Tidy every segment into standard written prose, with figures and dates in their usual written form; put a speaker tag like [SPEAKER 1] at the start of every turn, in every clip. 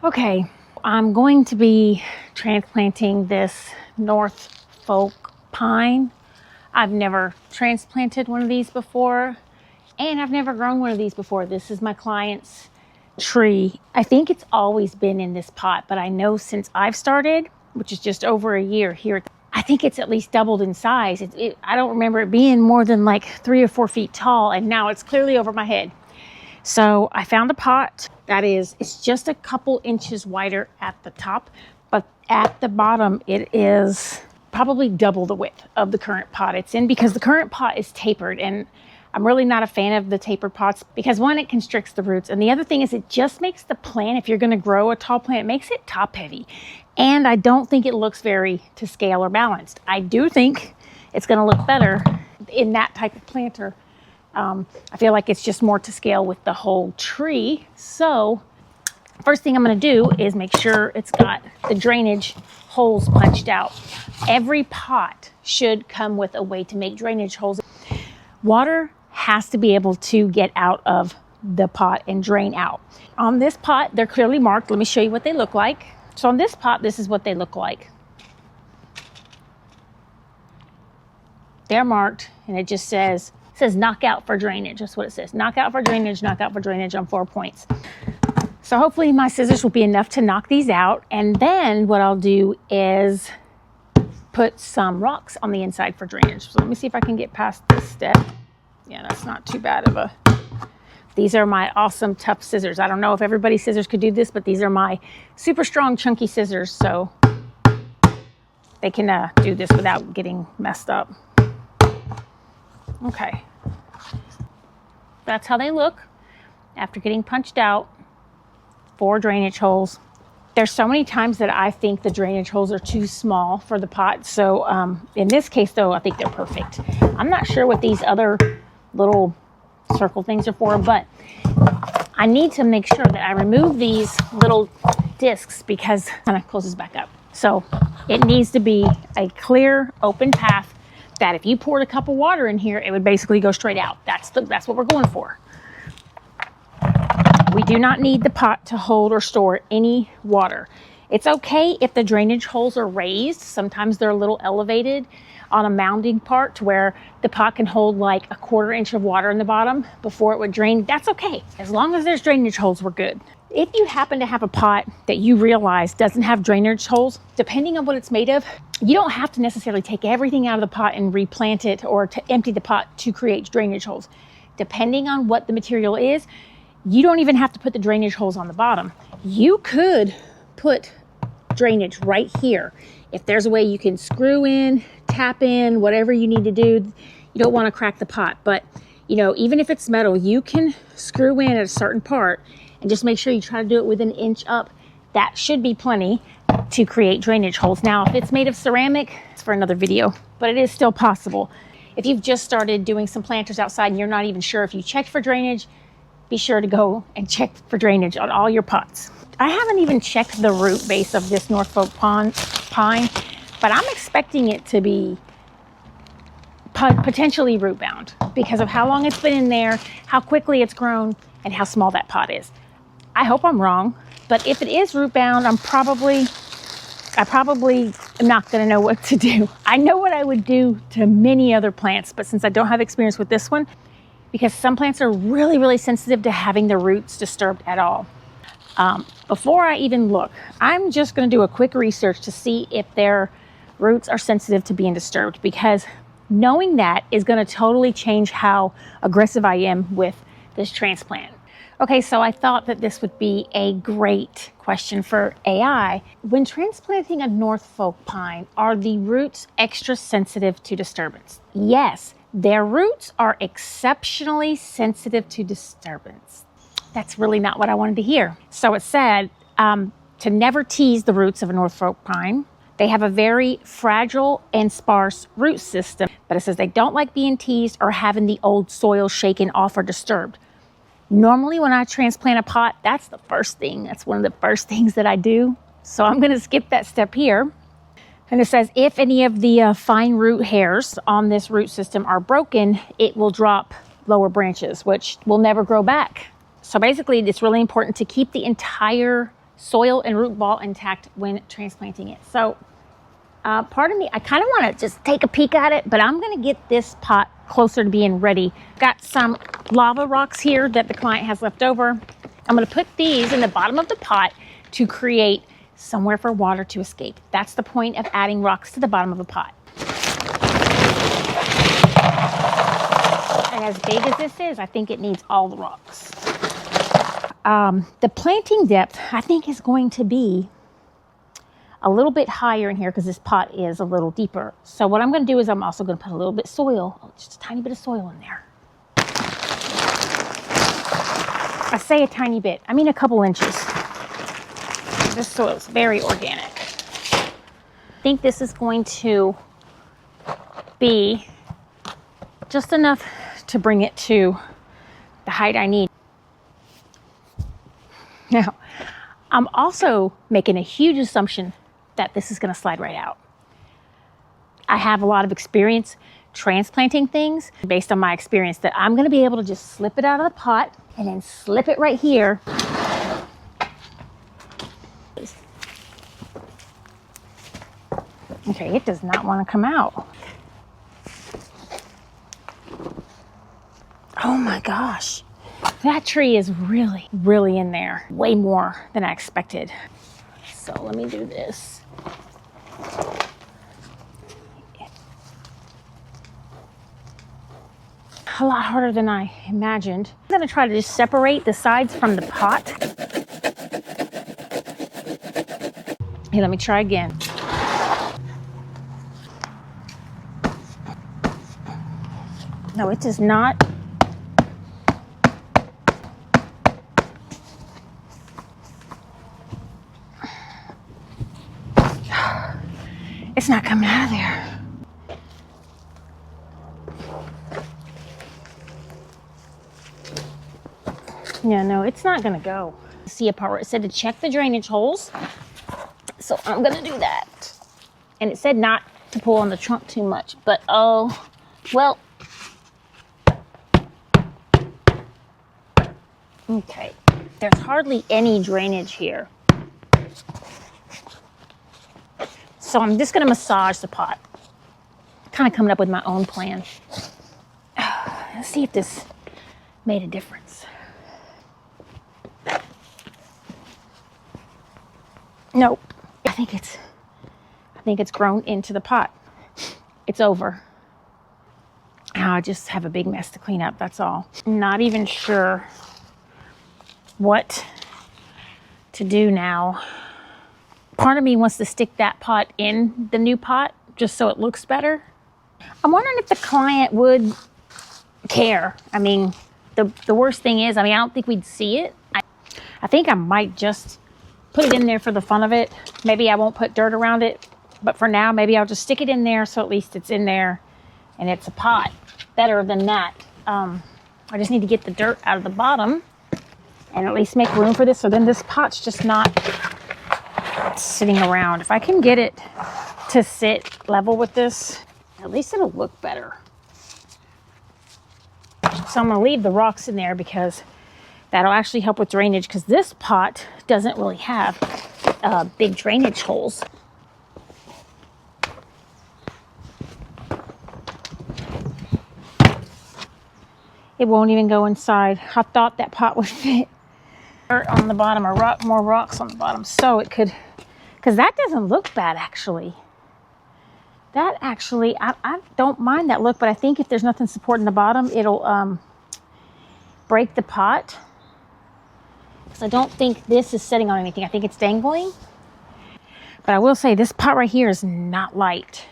[SPEAKER 1] Okay, I'm going to be transplanting this Norfolk Pine. I've never transplanted one of these before, and I've never grown one of these before. This is my client's tree. I think it's always been in this pot, but I know since I've started, which is just over a year here, I think it's at least doubled in size. I don't remember it being more than like 3 or 4 feet tall, and now it's clearly over my head. So I found a pot that it's just a couple inches wider at the top, but at the bottom it is probably double the width of the current pot it's in, because the current pot is tapered, and I'm really not a fan of the tapered pots because, one, it constricts the roots, and the other thing is it just makes the plant, if you're going to grow a tall plant, it makes it top heavy, and I don't think it looks very to scale or balanced. I do think it's going to look better in that type of planter. I feel like it's just more to scale with the whole tree. So first thing I'm going to do is make sure it's got the drainage holes punched out. Every pot should come with a way to make drainage holes. Water has to be able to get out of the pot and drain out. On this pot, they're clearly marked. Let me show you what they look like. So on this pot, this is what they look like. They're marked, and it just says knockout for drainage. That's what it says. Knockout for drainage on 4 points. So hopefully my scissors will be enough to knock these out. And then what I'll do is put some rocks on the inside for drainage. So let me see if I can get past this step. Yeah, that's not too bad of a... These are my awesome tough scissors. I don't know if everybody's scissors could do this, but these are my super strong chunky scissors. So they can do this without getting messed up. Okay. That's how they look after getting punched out. 4 drainage holes. There's so many times that I think the drainage holes are too small for the pot. So in this case, though, I think they're perfect. I'm not sure what these other little circle things are for, but I need to make sure that I remove these little discs because it kind of closes back up. So it needs to be a clear, open path that if you poured a cup of water in here, it would basically go straight out. That's what we're going for. We do not need the pot to hold or store any water. It's okay if the drainage holes are raised. Sometimes they're a little elevated on a mounding part to where the pot can hold like a 1/4 inch of water in the bottom before it would drain. That's okay. As long as there's drainage holes, we're good. If you happen to have a pot that you realize doesn't have drainage holes, depending on what it's made of, you don't have to necessarily take everything out of the pot and replant it or to empty the pot to create drainage holes. Depending on what the material is, you don't even have to put the drainage holes on the bottom. You could put drainage right here. If there's a way you can screw in, tap in, whatever you need to do, you don't want to crack the pot. But, you know, even if it's metal, you can screw in at a certain part and just make sure you try to do it with 1 inch up. That should be plenty to create drainage holes. Now, if it's made of ceramic, it's for another video, but it is still possible. If you've just started doing some planters outside and you're not even sure if you checked for drainage, be sure to go and check for drainage on all your pots. I haven't even checked the root base of this Norfolk Pine, but I'm expecting it to be potentially root bound because of how long it's been in there, how quickly it's grown, and how small that pot is. I hope I'm wrong, but if it is root bound, I probably am not going to know what to do. I know what I would do to many other plants, but since I don't have experience with this one, because some plants are really, really sensitive to having their roots disturbed at all. Before I even look, I'm just going to do a quick research to see if their roots are sensitive to being disturbed, because knowing that is going to totally change how aggressive I am with this transplant. Okay, so I thought that this would be a great question for AI. When transplanting a Norfolk pine, are the roots extra sensitive to disturbance? Yes, their roots are exceptionally sensitive to disturbance. That's really not what I wanted to hear. So it said to never tease the roots of a Norfolk pine. They have a very fragile and sparse root system, but it says they don't like being teased or having the old soil shaken off or disturbed. Normally when I transplant a pot, that's the first thing. That's one of the first things that I do. So I'm going to skip that step here. And it says if any of the fine root hairs on this root system are broken, it will drop lower branches, which will never grow back. So basically, it's really important to keep the entire soil and root ball intact when transplanting it. So pardon me, I kind of want to just take a peek at it, but I'm going to get this pot closer to being ready. Got some lava rocks here that the client has left over. I'm going to put these in the bottom of the pot to create somewhere for water to escape. That's the point of adding rocks to the bottom of a pot. And as big as this is, I think it needs all the rocks. The planting depth, I think, is going to be a little bit higher in here because this pot is a little deeper. So what I'm going to do is I'm also going to put a little bit of soil, just a tiny bit of soil in there. I say a tiny bit, I mean a couple inches. This soil is very organic. I think this is going to be just enough to bring it to the height I need. Now, I'm also making a huge assumption that this is going to slide right out. I have a lot of experience transplanting things based on my experience that I'm going to be able to just slip it out of the pot and then slip it right here. Okay, it does not want to come out. Oh my gosh. That tree is really, really in there. Way more than I expected. So let me do this. A lot harder than I imagined. I'm gonna try to just separate the sides from the pot. Here, let me try again. No, it does not. It's not coming out of there. Yeah, no, it's not gonna go. See a part where it said to check the drainage holes. So I'm gonna do that. And it said not to pull on the trunk too much, but oh, well. Okay, there's hardly any drainage here. So I'm just gonna massage the pot. Kind of coming up with my own plan. Let's see if this made a difference. Nope, I think it's grown into the pot. It's over. I just have a big mess to clean up, that's all. Not even sure what to do now. Part of me wants to stick that pot in the new pot just so it looks better. I'm wondering if the client would care. I mean, the worst thing is, I don't think we'd see it. I think I might just put it in there for the fun of it. Maybe I won't put dirt around it, but for now, maybe I'll just stick it in there so at least it's in there and it's a pot. Better than that. I just need to get the dirt out of the bottom and at least make room for this so then this pot's just not sitting around. If I can get it to sit level with this, at least it'll look better. So I'm gonna leave the rocks in there because that'll actually help with drainage because this pot doesn't really have big drainage holes. It won't even go inside. I thought that pot would fit. Dirt on the bottom or more rocks on the bottom so it could, because that doesn't look bad actually. That actually, I don't mind that look, but I think if there's nothing supporting the bottom, it'll break the pot. Because I don't think this is sitting on anything. I think it's dangling. But I will say this pot right here is not light.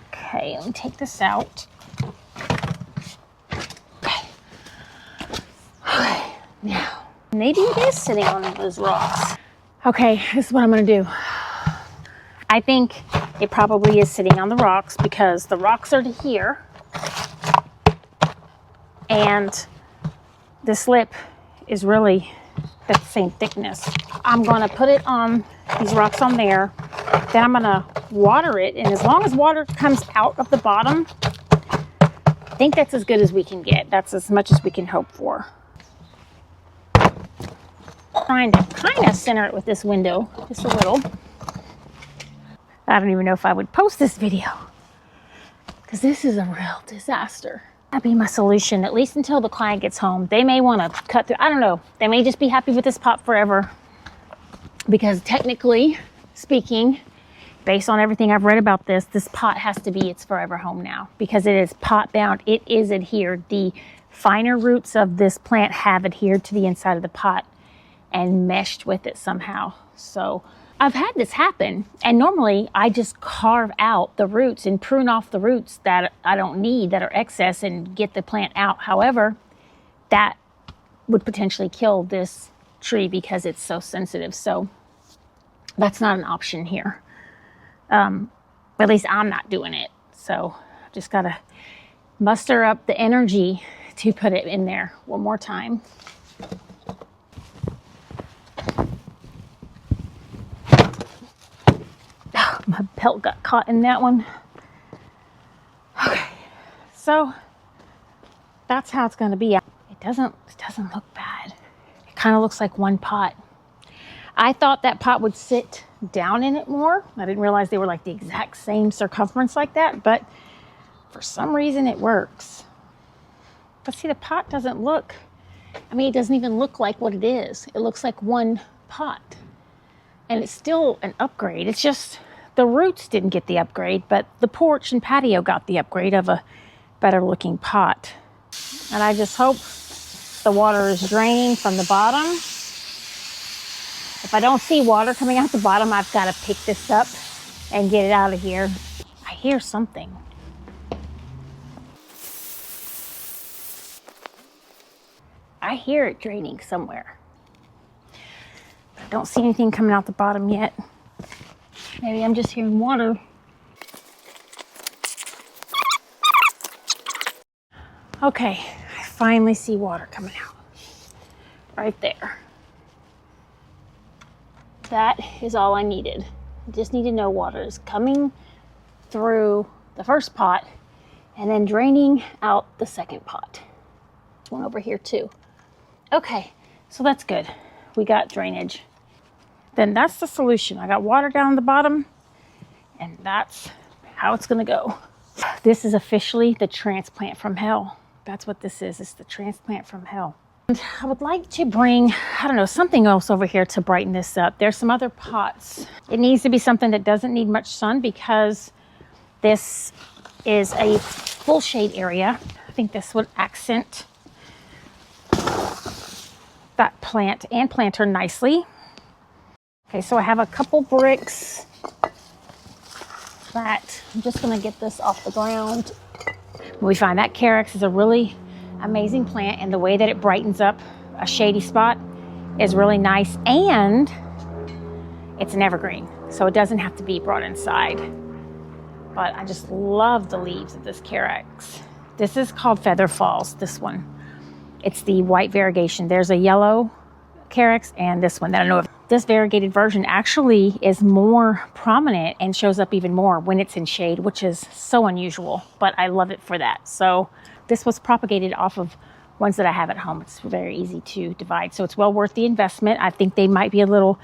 [SPEAKER 1] Okay, let me take this out. Okay, now, maybe it is sitting on those rocks. Okay, this is what I'm gonna do. I think it probably is sitting on the rocks because the rocks are to here. And this lip is really the same thickness. I'm gonna put it on these rocks on there. Then I'm gonna water it. And as long as water comes out of the bottom, I think that's as good as we can get. That's as much as we can hope for. trying to kind of center it with this window, just a little. I don't even know if I would post this video because this is a real disaster. That'd be my solution, at least until the client gets home. They may want to cut through, I don't know. They may just be happy with this pot forever because technically speaking, based on everything I've read about this, this pot has to be its forever home now because it is pot bound. It is adhered. The finer roots of this plant have adhered to the inside of the pot and meshed with it somehow. So I've had this happen, and normally I just carve out the roots and prune off the roots that I don't need, that are excess, and get the plant out. However, that would potentially kill this tree because it's so sensitive. So that's not an option here. At least I'm not doing it. So I've just got to muster up the energy to put it in there one more time. Oh, my belt got caught in that one. Okay, so that's how it's going to be. It doesn't look bad. It kind of looks like one pot. I thought that pot would sit down in it more. I didn't realize they were like the exact same circumference like that, but for some reason it works. But see, the pot doesn't look, I mean, it doesn't even look like what it is. It looks like one pot. And it's still an upgrade. It's just the roots didn't get the upgrade, but the porch and patio got the upgrade of a better looking pot. And I just hope the water is draining from the bottom. If I don't see water coming out the bottom, I've got to pick this up and get it out of here. I hear something. I hear it draining somewhere. I don't see anything coming out the bottom yet. Maybe I'm just hearing water. Okay, I finally see water coming out. Right there. That is all I needed. I just need to know water is coming through the first pot and then draining out the second pot. There's one over here too. Okay, so that's good. We got drainage. Then that's the solution. I got water down the bottom, and that's how it's gonna go. This is officially the transplant from hell. That's what this is. It's the transplant from hell. And I would like to bring, I don't know, something else over here to brighten this up. There's some other pots. It needs to be something that doesn't need much sun because this is a full shade area. I think this would accent that plant and planter nicely. Okay, so I have a couple bricks that I'm just gonna get this off the ground. We find that Carex is a really amazing plant, and the way that it brightens up a shady spot is really nice, and it's an evergreen, so it doesn't have to be brought inside. But I just love the leaves of this Carex. This is called Feather Falls, this one. It's the white variegation. There's a yellow Carex and this one that I know of. This variegated version actually is more prominent and shows up even more when it's in shade, which is so unusual, but I love it for that. So this was propagated off of ones that I have at home. It's very easy to divide, so it's well worth the investment. I think they might be a little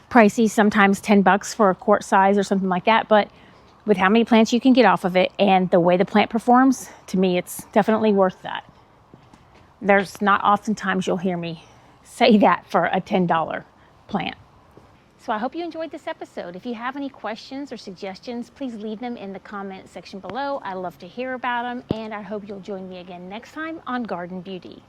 [SPEAKER 1] pricey, sometimes 10 bucks for a quart size or something like that, but with how many plants you can get off of it and the way the plant performs, to me, it's definitely worth that. There's not oftentimes you'll hear me say that for a $10 plant. So I hope you enjoyed this episode. If you have any questions or suggestions, please leave them in the comment section below. I love to hear about them, and I hope you'll join me again next time on Garden Beauty.